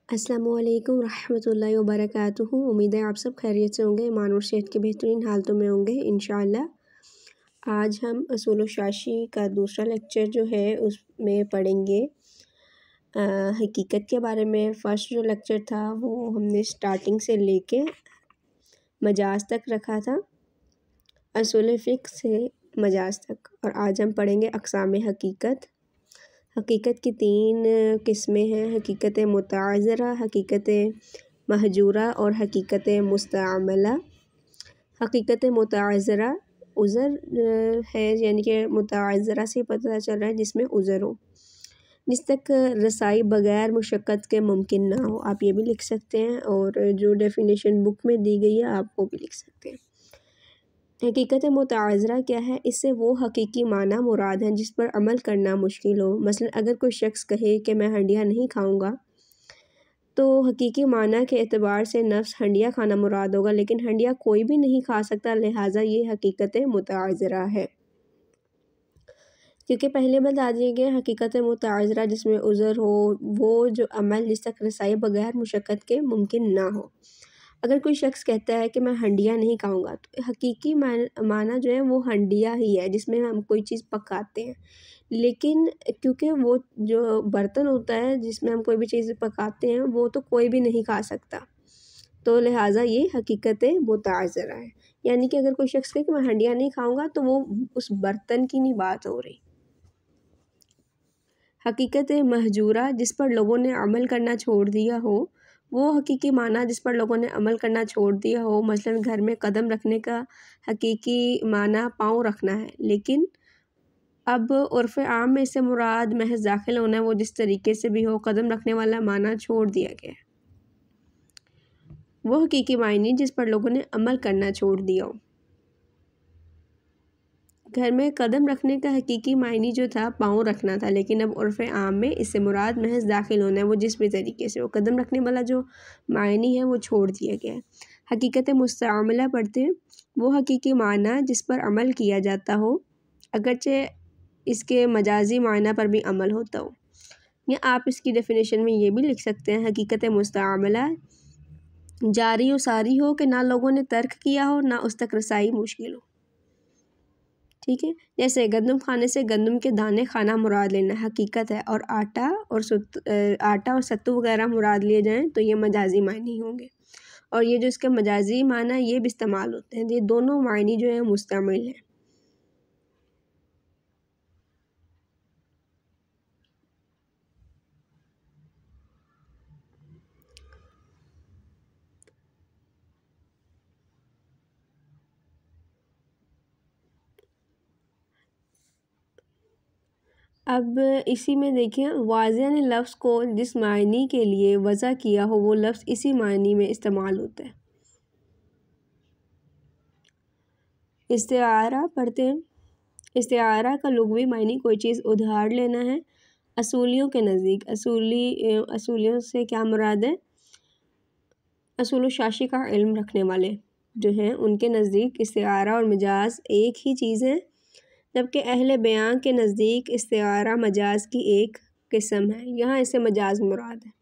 अस्सलामुअलैकुम रहमतुल्लाहि व बरकातुहू। उम्मीद है आप सब खैरियत से होंगे, ईमान और सेहत के बेहतरीन हालतों में होंगे इंशाअल्लाह। आज हम उसूल शाशी का दूसरा लेक्चर जो है उसमें पढ़ेंगे हकीकत के बारे में। फ़र्स्ट जो लेक्चर था वो हमने स्टार्टिंग से लेके मजाज तक रखा था, उसूल फ़िक़्ह से मजाज तक। और आज हम पढ़ेंगे अक़साम हकीकत। हकीकत की 3 किस्में हैं, हकीकत मुताज़रा, हकीकत महजूरा और हकीकत मुस्तअमला। हकीकत मुताज़रा उज़र है, यानी कि मुताज़रा से पता चल रहा है जिसमें उज़र हो, जिस तक रसाई बग़ैर मुशक्क़त के मुमकिन ना हो। आप ये भी लिख सकते हैं और जो डेफिनेशन बुक में दी गई है आप वो भी लिख सकते हैं। हकीकत मुताज़रा क्या है? इससे वो हकीकी माना मुराद हैं जिस पर अमल करना मुश्किल हो। मसलन अगर कोई शख्स कहे कि मैं हंडिया नहीं खाऊंगा, तो हकीकी माना के एतबार से नफ्स हंडिया खाना मुराद होगा, लेकिन हंडिया कोई भी नहीं खा सकता, लिहाजा ये हकीकत मुताज़रा है। क्योंकि पहले बता दिए गए हकीकत मुताज़रा जिसमें उज़र हो, वो जो अमल जिस तक रसाई बग़ैर मुशक्क़त के मुमकिन ना हो। अगर कोई शख्स कहता है कि मैं हंडिया नहीं खाऊंगा, तो हकीकी माना जो है वो हंडिया ही है जिसमें हम कोई चीज़ पकाते हैं, लेकिन क्योंकि वो जो बर्तन होता है जिसमें हम कोई भी चीज़ पकाते हैं वो तो कोई भी नहीं खा सकता, तो लिहाजा ये हकीकत मुताज़रा है। यानी कि अगर कोई शख्स कहे कि मैं हंडिया नहीं खाऊंगा, तो वो उस बर्तन की नहीं बात हो रही। हकीकत महजूरा जिस पर लोगों ने अमल करना छोड़ दिया हो, वो हकीकी माना जिस पर लोगों ने अमल करना छोड़ दिया हो। मसलन घर में कदम रखने का हकीकी माना पाँव रखना है, लेकिन अब उर्फ़ आम में इससे मुराद महज दाखिल होना है, वो जिस तरीके से भी हो, कदम रखने वाला माना छोड़ दिया गया है। वो हकीकी मायने जिस पर लोगों ने अमल करना छोड़ दिया हो। घर में कदम रखने का हकीकी मायने जो था पाँव रखना था, लेकिन अब उर्फ़ आम में इससे मुराद महज दाखिल होना है, वो जिस भी तरीके से हो। कदम रखने वाला जो मायने है वो छोड़ दिया गया है। हकीकत मुस्तअमला पढ़ते हैं, वो हकीकी माना जिस पर अमल किया जाता हो, अगरचे इसके मजाजी माना पर भी अमल होता हो। या आप इसकी डेफिनेशन में ये भी लिख सकते हैं, हकीकत मुस्तअमला जारी व सारी हो कि ना लोगों ने तर्क किया हो, ना उस तक रसाई मुश्किल हो। ठीक है, जैसे गंदम खाने से गंदम के दाने खाना मुराद लेना हकीकत है, और आटा और सत्तू वगैरह मुराद लिए जाएं तो ये मजाजी मायने होंगे। और ये जो इसके मजाजी माना ये भी इस्तेमाल होते हैं, ये दोनों मायने जो है मुस्तमिल हैं। अब इसी में देखिए, वाज़िया ने लफ्ज़ को जिस मायने के लिए वज़ा किया हो वो लफ्ज़ इसी मायने में इस्तेमाल होता है। इस्तिआरा पढ़ते हैं, इस्तिआरा का लुग़वी मायने कोई चीज़ उधार लेना है। असूलियों के नज़दीक असूलियों से क्या मुराद है? उसूल शाशी का इल्म रखने वाले जो हैं उनके नज़दीक इस्तिआरा और मजाज एक ही चीज़ है, जबकि अहले बयान के नज़दीक इस्तिआरा मजाज की एक किस्म है। यहाँ इससे मजाज मुराद है।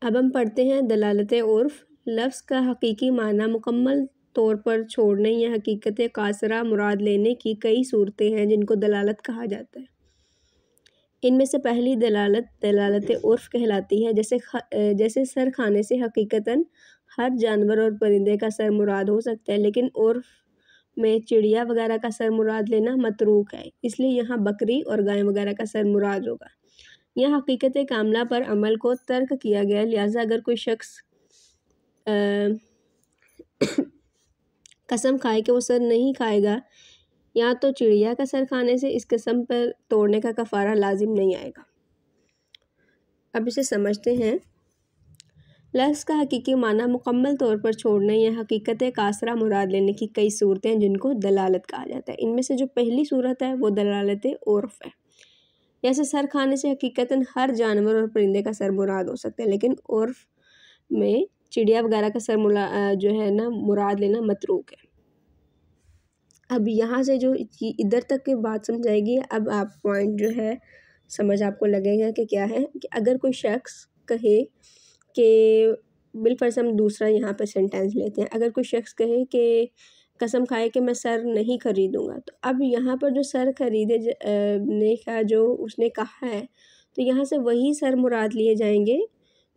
अब हम पढ़ते हैं दलालत उर्फ़। लफ्ज़ का हकीकी माना मुकम्मल तौर पर छोड़ने या हकीकत कासरा मुराद लेने की कई सूरतें हैं जिनको दलालत कहा जाता है। इनमें से पहली दलालत उर्फ़ कहलाती है। जैसे सर खाने से हकीकतन हर जानवर और परिंदे का सर मुराद हो सकता है, लेकिन उर्फ़ में चिड़िया वगैरह का सर मुराद लेना मतरूक है, इसलिए यहाँ बकरी और गाय वगैरह का सर मुराद होगा। यह हकीकत कामला पर अमल को तर्क किया गया, लिहाजा अगर कोई शख्स कसम खाए कि वो सर नहीं खाएगा, या तो चिड़िया का सर खाने से इस कसम पर तोड़ने का कफ़ारा लाजिम नहीं आएगा। अब इसे समझते हैं। लफ्ज़ का हकीकी माना मुकम्मल तौर पर छोड़ने या हकीकत कासरा मुराद लेने की कई सूरतें हैं जिनको दलालत कहा जाता है। इनमें से जो पहली सूरत है वो दलालत उर्फ़ है। जैसे सर खाने से हकीकतन हर जानवर और परिंदे का सर मुराद हो सकता है, लेकिन उर्फ़ में चिड़िया वगैरह का सर जो है ना मुराद लेना मतरूक है। अब यहाँ से जो इधर तक की बात समझाएगी, अब आप पॉइंट जो है समझ आपको लगेगा कि क्या है कि अगर कोई शख्स कहे कि बिलफर्ज हम दूसरा यहाँ पर सेंटेंस लेते हैं, अगर कोई शख्स कहे कि कसम खाए कि मैं सर नहीं खरीदूंगा, तो अब यहाँ पर जो सर खरीदे ने का जो उसने कहा है, तो यहाँ से वही सर मुराद लिए जाएंगे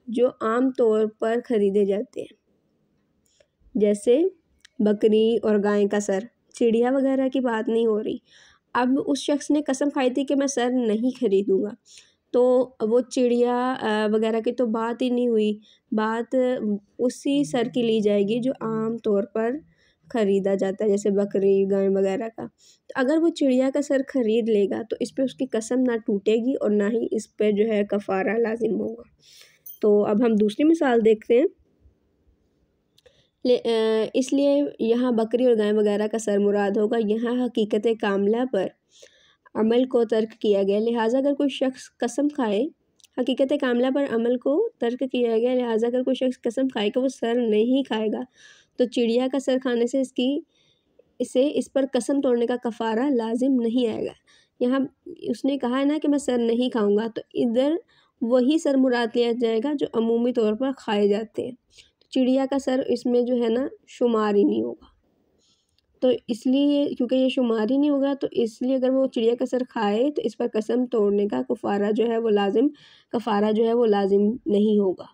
जो आम तौर पर ख़रीदे जाते हैं, जैसे बकरी और गाय का सर, चिड़िया वगैरह की बात नहीं हो रही। अब उस शख्स ने कसम खाई थी कि मैं सर नहीं खरीदूंगा, तो वो चिड़िया वगैरह की तो बात ही नहीं हुई, बात उसी सर की ली जाएगी जो आम तौर पर ख़रीदा जाता है, जैसे बकरी गाय वगैरह का। तो अगर वो चिड़िया का सर ख़रीद लेगा तो इस पे उसकी कसम ना टूटेगी और ना ही इस पे जो है कफ़ारा लाजिम होगा। तो अब हम दूसरी मिसाल देखते हैं। इसलिए यहाँ बकरी और गाय वगैरह का सर मुराद होगा। यहाँ हकीकत कामला पर अमल को तर्क किया गया, लिहाजा अगर कोई शख्स कसम खाए, हकीकत कामला पर अमल को तर्क किया गया, लिहाजा अगर कोई शख्स कसम खाए कि वो सर नहीं खाएगा, तो चिड़िया का सर खाने से इस पर कसम तोड़ने का कफ़ारा लाजिम नहीं आएगा। यहाँ उसने कहा है ना कि मैं सर नहीं खाऊंगा, तो इधर वही सर मुराद लिया जाएगा जो अमूमी तौर पर खाए जाते हैं। तो चिड़िया का सर इसमें जो है ना शुमार ही नहीं होगा, तो इसलिए क्योंकि ये शुमार ही नहीं होगा, तो इसलिए अगर वो चिड़िया का सर खाए तो इस पर कसम तोड़ने का कफ़ारा जो है वो लाजिम नहीं होगा।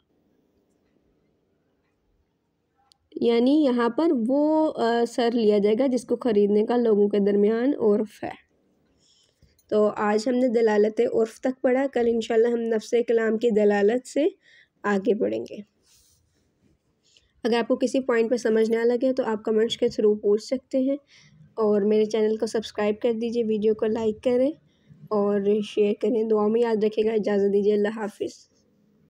यानी यहाँ पर वो सर लिया जाएगा जिसको ख़रीदने का लोगों के दरमियान उर्फ़ है। तो आज हमने दलालत उर्फ़ तक पढ़ा, कल इंशाल्लाह हम नफ्स कलाम की दलालत से आगे बढ़ेंगे। अगर आपको किसी पॉइंट पर समझ ना लगे तो आप कमेंट्स के थ्रू पूछ सकते हैं, और मेरे चैनल को सब्सक्राइब कर दीजिए, वीडियो को लाइक करें और शेयर करें। दुआ में याद रखिएगा। इजाज़त दीजिए। अल्लाह हाफ़िज़।